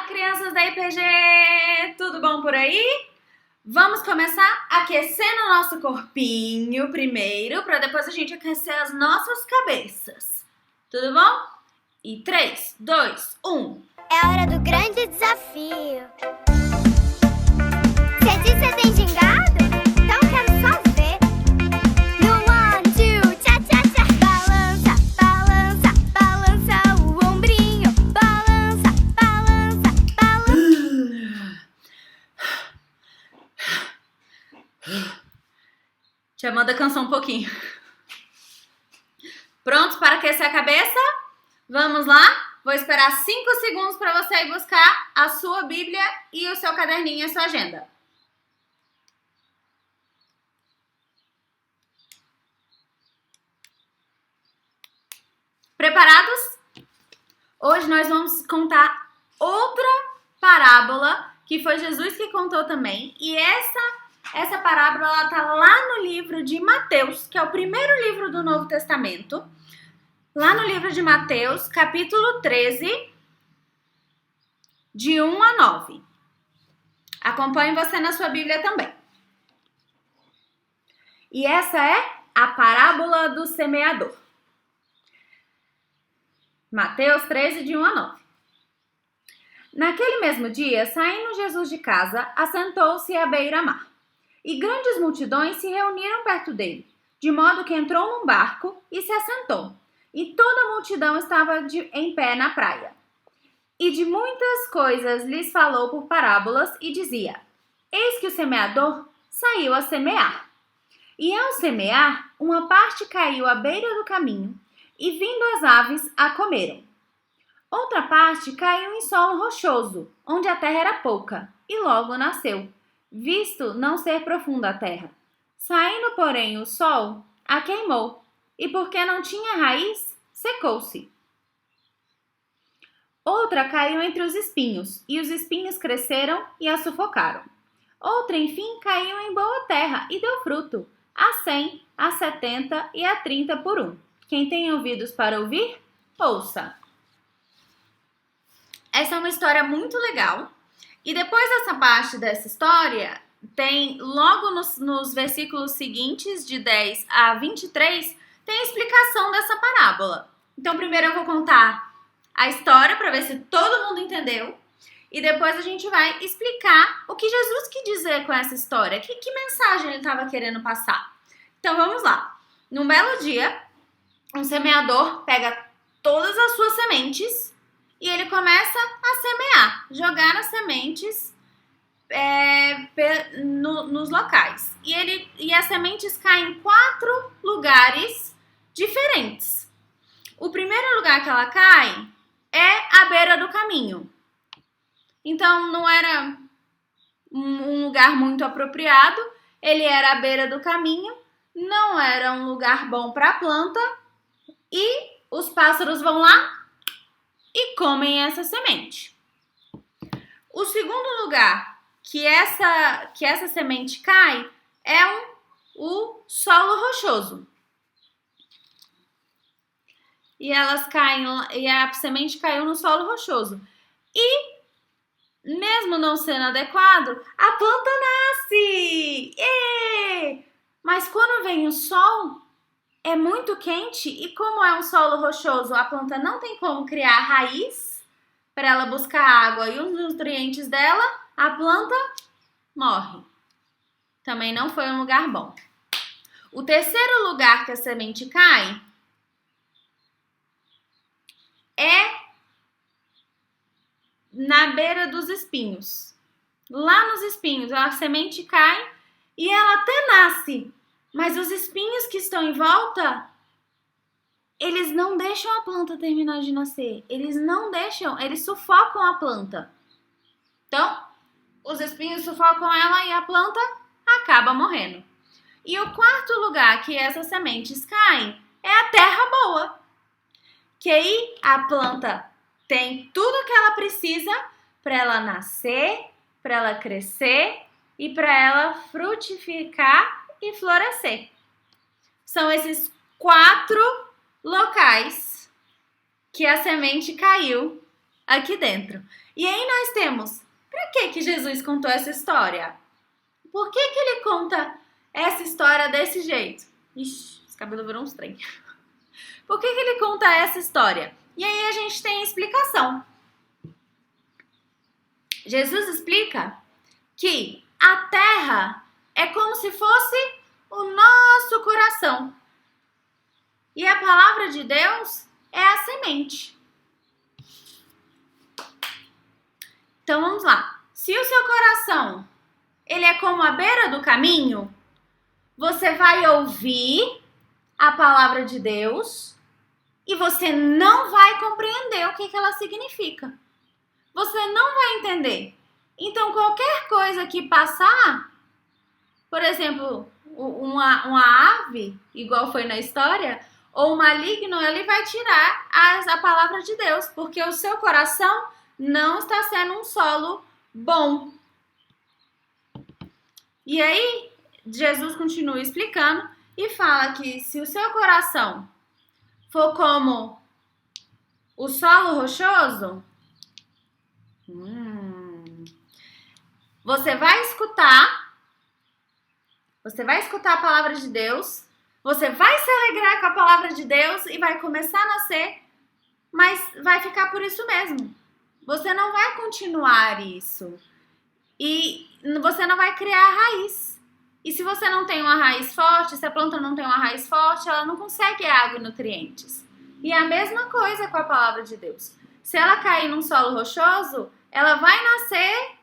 crianças da IPG! Tudo bom por aí? Vamos começar aquecendo o nosso corpinho primeiro, para depois a gente aquecer as nossas cabeças. Tudo bom? E 3, 2, 1... É a hora do grande desafio. Você disse que tem gingado? Então quero só ver. No 1, 2, tchá, tchá, tchá. Balança, balança, balança o ombrinho. Balança, balança, balança. Te Amanda cansou um pouquinho. Prontos para aquecer a cabeça? Vamos lá? Vou esperar 5 segundos para você ir buscar a sua Bíblia e o seu caderninho e a sua agenda. Preparados? Hoje nós vamos contar outra parábola que foi Jesus que contou também. E essa parábola está lá no livro de Mateus, que é o primeiro livro do Novo Testamento. Lá no livro de Mateus, capítulo 13, de 1 a 9. Acompanhe você na sua Bíblia também. E essa é a parábola do semeador. Mateus 13, de 1 a 9. Naquele mesmo dia, saindo Jesus de casa, assentou-se à beira-mar. E grandes multidões se reuniram perto dele, de modo que entrou num barco e se assentou. E toda a multidão estava em pé na praia. E de muitas coisas lhes falou por parábolas e dizia: Eis que o semeador saiu a semear. E ao semear, uma parte caiu à beira do caminho, e vindo as aves a comeram. Outra parte caiu em solo rochoso, onde a terra era pouca, e logo nasceu, visto não ser profunda a terra. Saindo, porém, o sol, a queimou, e porque não tinha raiz, secou-se. Outra caiu entre os espinhos, e os espinhos cresceram e a sufocaram. Outra, enfim, caiu em boa terra e deu fruto, a 100, a 70 e a 30 por um. Quem tem ouvidos para ouvir, ouça. Essa é uma história muito legal. E depois dessa parte dessa história, tem logo nos versículos seguintes, de 10 a 23, tem a explicação dessa parábola. Então, primeiro eu vou contar a história para ver se todo mundo entendeu. E depois a gente vai explicar o que Jesus quis dizer com essa história. Que mensagem ele estava querendo passar. Então, vamos lá. Num belo dia, um semeador pega todas as suas sementes e ele começa a semear, jogar as sementes nos locais. E as sementes caem em 4 lugares diferentes. O primeiro lugar que ela cai é à beira do caminho. Então, não era um lugar muito apropriado, ele era à beira do caminho, não era um lugar bom para a planta, e os pássaros vão lá e comem essa semente. O segundo lugar que essa semente cai é o solo rochoso. E elas caem, e a semente caiu no solo rochoso. E, mesmo não sendo adequado, a planta nasce! Mas quando vem o sol, é muito quente e como é um solo rochoso, a planta não tem como criar raiz para ela buscar água e os nutrientes dela, a planta morre. Também não foi um lugar bom. O terceiro lugar que a semente cai é na beira dos espinhos. Lá nos espinhos, a semente cai e ela até nasce, mas os espinhos que estão em volta, eles não deixam a planta terminar de nascer. Eles sufocam a planta. Então, os espinhos sufocam ela e a planta acaba morrendo. E o quarto lugar que essas sementes caem é a terra boa. Que aí a planta tem tudo que ela precisa para ela nascer, para ela crescer e para ela frutificar e florescer. São esses 4 locais que a semente caiu aqui dentro. E aí nós temos, para que Jesus contou essa história? Por que ele conta essa história desse jeito? Ixi, esse cabelo virou uns trem. Por que ele conta essa história? E aí a gente tem a explicação. Jesus explica que a terra é como se fosse o nosso coração. E a palavra de Deus é a semente. Então vamos lá. Se o seu coração ele é como a beira do caminho, você vai ouvir a palavra de Deus e você não vai compreender o que ela significa. Você não vai entender. Então, qualquer coisa que passar, por exemplo, uma ave, igual foi na história, ou um maligno, ele vai tirar a palavra de Deus, porque o seu coração não está sendo um solo bom. E aí, Jesus continua explicando e fala que se o seu coração for como o solo rochoso, você vai escutar a palavra de Deus, você vai se alegrar com a palavra de Deus e vai começar a nascer, mas vai ficar por isso mesmo. Você não vai continuar isso. E você não vai criar raiz. E se você não tem uma raiz forte, se a planta não tem uma raiz forte, ela não consegue água e nutrientes. E é a mesma coisa com a palavra de Deus. Se ela cair num solo rochoso, ela vai nascer,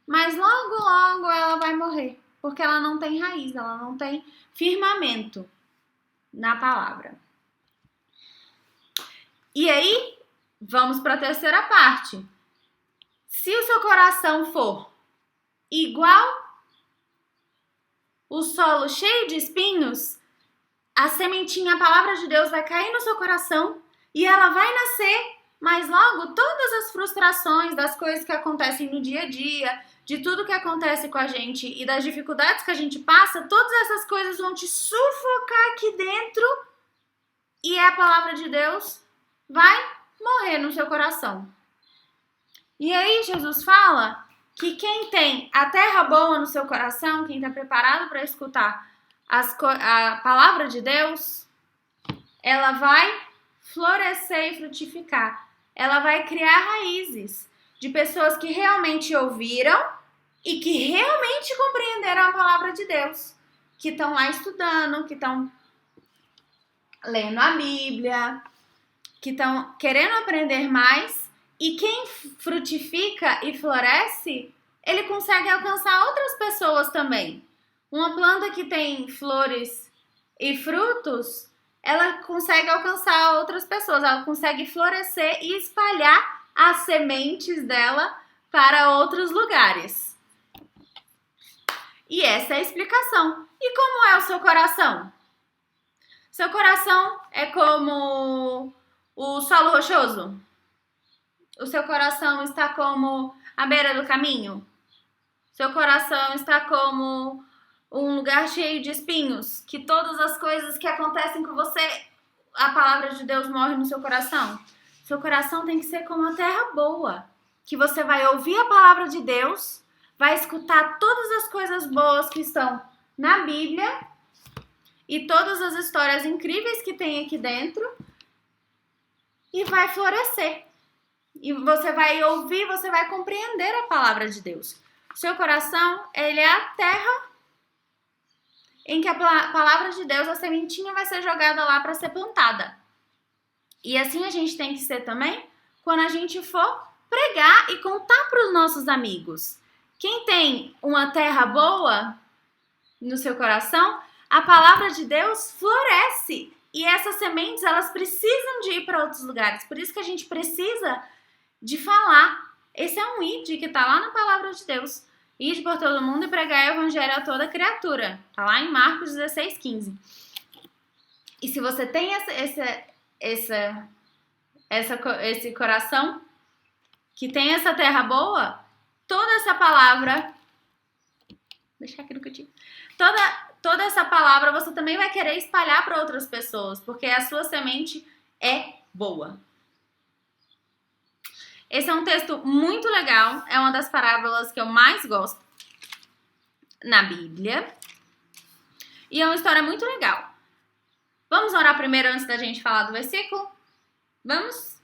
mas logo ela vai morrer. Porque ela não tem raiz, ela não tem firmamento na palavra. E aí, vamos para a terceira parte. Se o seu coração for igual o solo cheio de espinhos, a sementinha, a palavra de Deus vai cair no seu coração e ela vai nascer, mas logo todas as frustrações das coisas que acontecem no dia a dia, de tudo que acontece com a gente e das dificuldades que a gente passa, todas essas coisas vão te sufocar aqui dentro e a palavra de Deus vai morrer no seu coração. E aí Jesus fala que quem tem a terra boa no seu coração, quem está preparado para escutar a palavra de Deus, ela vai florescer e frutificar. Ela vai criar raízes de pessoas que realmente ouviram e que realmente compreenderam a palavra de Deus, que estão lá estudando, que estão lendo a Bíblia, que estão querendo aprender mais. E quem frutifica e floresce, ele consegue alcançar outras pessoas também. Uma planta que tem flores e frutos, ela consegue alcançar outras pessoas. Ela consegue florescer e espalhar as sementes dela para outros lugares. E essa é a explicação. E como é o seu coração? Seu coração é como o solo rochoso? O seu coração está como a beira do caminho? Seu coração está como um lugar cheio de espinhos? Que todas as coisas que acontecem com você, a palavra de Deus morre no seu coração? Seu coração tem que ser como a terra boa. Que você vai ouvir a palavra de Deus, vai escutar todas as coisas boas que estão na Bíblia e todas as histórias incríveis que tem aqui dentro e vai florescer. E você vai ouvir, você vai compreender a palavra de Deus. Seu coração, ele é a terra em que a palavra de Deus, a sementinha vai ser jogada lá para ser plantada. E assim a gente tem que ser também quando a gente for pregar e contar para os nossos amigos. Quem tem uma terra boa no seu coração, a palavra de Deus floresce. E essas sementes, elas precisam de ir para outros lugares. Por isso que a gente precisa de falar. Esse é um id que está lá na palavra de Deus. Ide por todo mundo e pregar o evangelho a toda criatura. Está lá em Marcos 16:15. E se você tem esse coração que tem essa terra boa, toda essa palavra, deixar aqui no cantinho, toda essa palavra você também vai querer espalhar para outras pessoas, porque a sua semente é boa. Esse é um texto muito legal, é uma das parábolas que eu mais gosto na Bíblia. E é uma história muito legal. Vamos orar primeiro antes da gente falar do versículo? Vamos?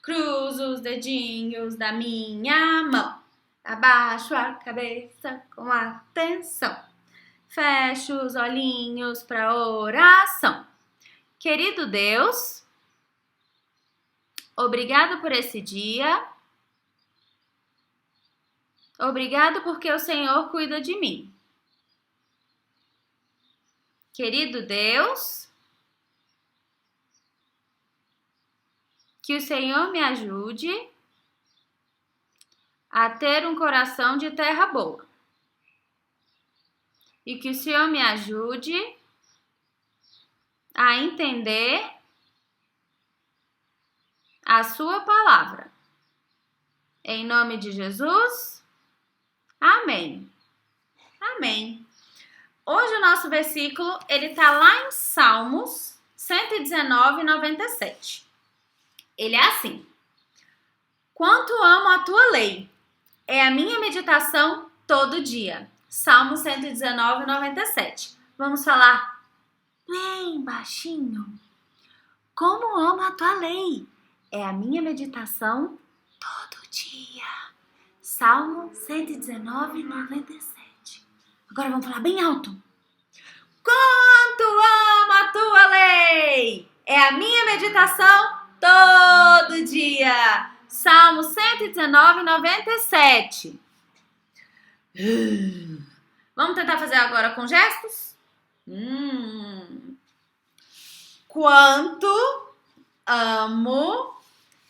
Cruzo os dedinhos da minha mão. Abaixo a cabeça com atenção. Fecho os olhinhos para oração. Querido Deus, obrigado por esse dia. Obrigado porque o Senhor cuida de mim. Querido Deus, que o Senhor me ajude a ter um coração de terra boa. E que o Senhor me ajude a entender a sua palavra. Em nome de Jesus, amém. Amém. Hoje o nosso versículo, ele está lá em Salmos 119, 97. Ele é assim: quanto amo a tua lei, é a minha meditação todo dia. Salmo 119, 97. Vamos falar bem baixinho. Como amo a tua lei, é a minha meditação todo dia. Salmo 119, 97. Agora vamos falar bem alto. Quanto amo a tua lei, é a minha meditação todo dia. Salmo 119, 97. Vamos tentar fazer agora com gestos? Quanto amo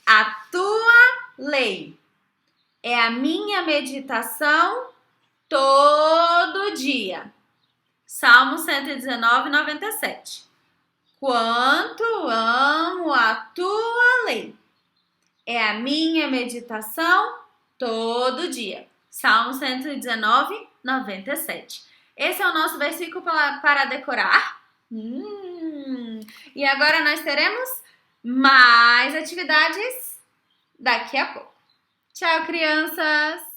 a tua lei, é a minha meditação todo dia. Salmo 119, 97. Quanto amo a tua lei, é a minha meditação todo dia. Salmo 119, 97. Esse é o nosso versículo para decorar. E agora nós teremos mais atividades daqui a pouco. Tchau, crianças!